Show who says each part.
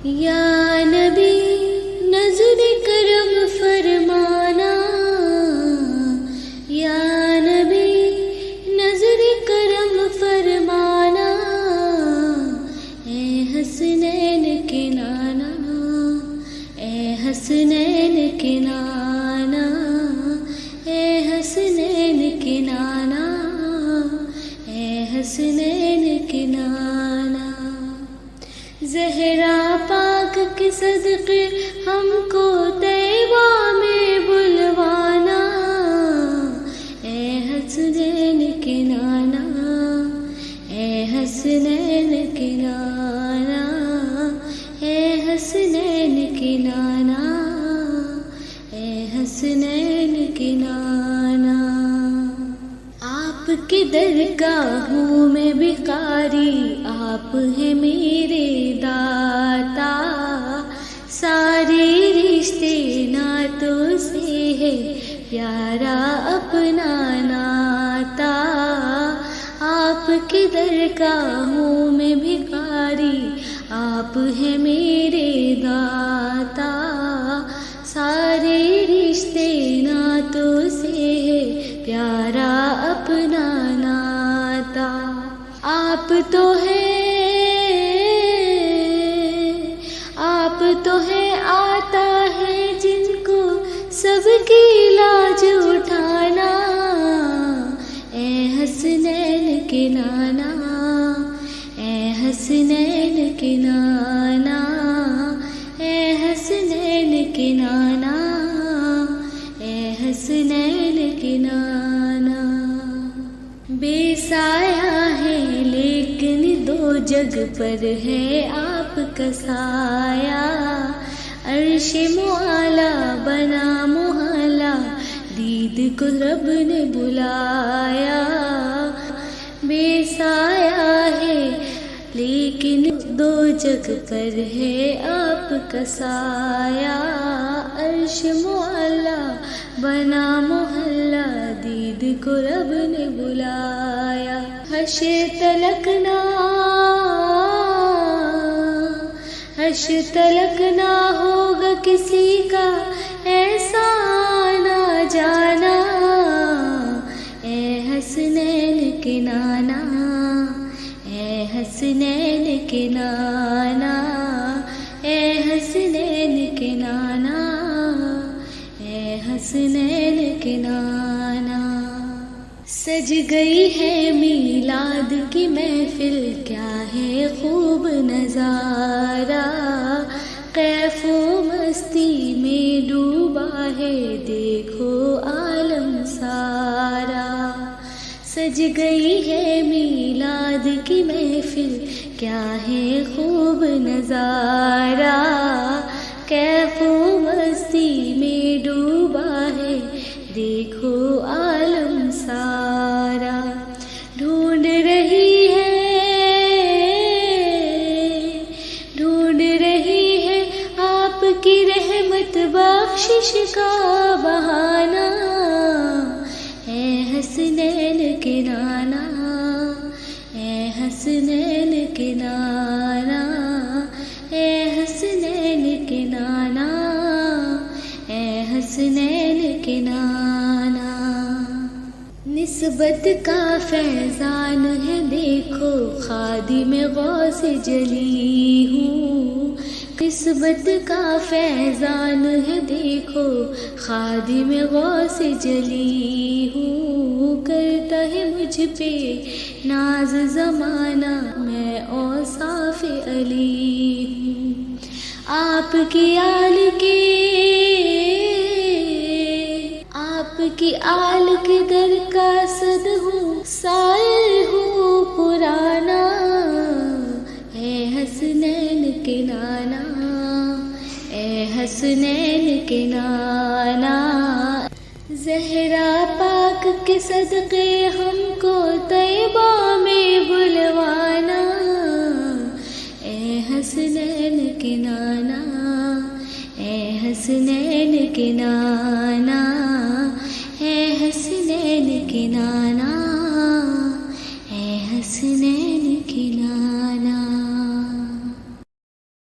Speaker 1: یا نبی نظر کرم فرمانا، یا نبی نظر کرم فرمانا، اے حسنین کے نانا، اے حسنین کے نانا، اے حسنین کے نانا، اے حسنین کے نانا۔ زہرا پاک کے صدقے ہم کو طیبہ میں بلوانا، اے حسنین کے نانا، اے حسنین کے نانا، اے حسنین کے نانا، اے حسنین کے نانا۔ آپ کی درگاہوں میں بھکاری، آپ ہیں میرے داتا، سارے رشتے ناتوں سے ہے پیارا اپنا ناتا۔ آپ کی درگاہوں میں بھکاری، آپ ہیں میرے داتا، سارے رشتے ناتوں سے ہے پیارا اپنا ناتا۔ آپ تو ہے، آپ تو ہے آتا ہے جن کو سب کی لاج اٹھانا، اے حسنین کے نانا، اے حسنین کے نانا، اے حسنین کے نانا، اے حسنین کے نانا۔ بے سایہ ہے لیکن دو جگ پر ہے آپ کا سایہ، عرش معالی بنا محلہ، دید کو رب نے بلایا۔ بے سایہ ہے لیکن دو جگ پر ہے آپ کا سایہ، عرش معالی بنا محلہ، دید کو رب نے بلایا۔ حشر تلک نہ ہوگا کسی کا ایسا نہ جانا، اے حسنین کے نانا، اے حسنین کے نانا، اے حسنین کے نانا، اے حسنین کے نانا۔ سج گئی ہے میلاد کی محفل، کیا ہے خوب نظارہ، کیف و مستی میں ڈوبا ہے دیکھو عالم سارا۔ سج گئی ہے میلاد کی محفل، کیا ہے خوب نظارہ، کیف و مستی میں ڈوبا ہے دیکھو عالم سارا۔ ڈھونڈ رہی ہے آپ کی رحمت بخشش کا بہانہ، اے حسنین کے نانا، اے حسنین کے نانا، اے حسنین کے نانا، اے حسنین کے نانا۔ نسبت کا فیضان ہے دیکھو، خادم غوث جلی ہوں، نسبت کا فیضان ہے دیکھو، خادم غوث جلی ہوں، کرتا ہے مجھ پہ ناز زمانہ، میں اوصاف علی ہوں۔ آپ کی آل کے در کا صد ہوں، سائل ہوں پرانا، اے حسنین کے نانا، اے حسنین کے نانا۔ زہرا پاک کے صدقے ہم کو طیبہ میں بلوانا، اے حسنین کے نانا، اے حسنین کے نانا، اے حسنین کے نانا۔